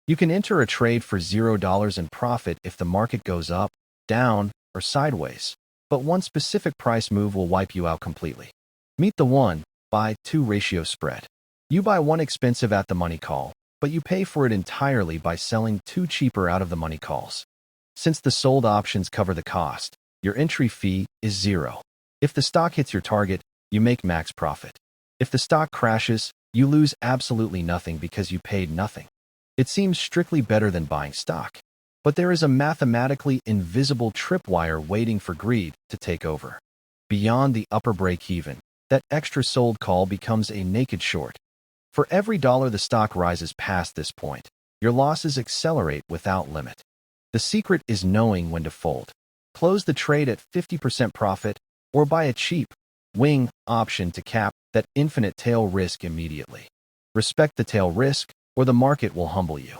You can enter a trade for $0 and profit if the market goes up, down, or sideways. But one specific price move will wipe you out completely. Meet the 1-by-2 ratio spread. You buy one expensive at the money call, but you pay for it entirely by selling two cheaper out of the money calls. Since the sold options cover the cost, your entry fee is zero. If the stock hits your target, you make max profit. If the stock crashes, you lose absolutely nothing because you paid nothing. It seems strictly better than buying stock. But there is a mathematically invisible tripwire waiting for greed to take over. Beyond the upper break-even, that extra sold call becomes a naked short. For every dollar the stock rises past this point, your losses accelerate without limit. The secret is knowing when to fold. Close the trade at 50% profit or buy a cheap wing option to cap that infinite tail risk immediately. Respect the tail risk or the market will humble you.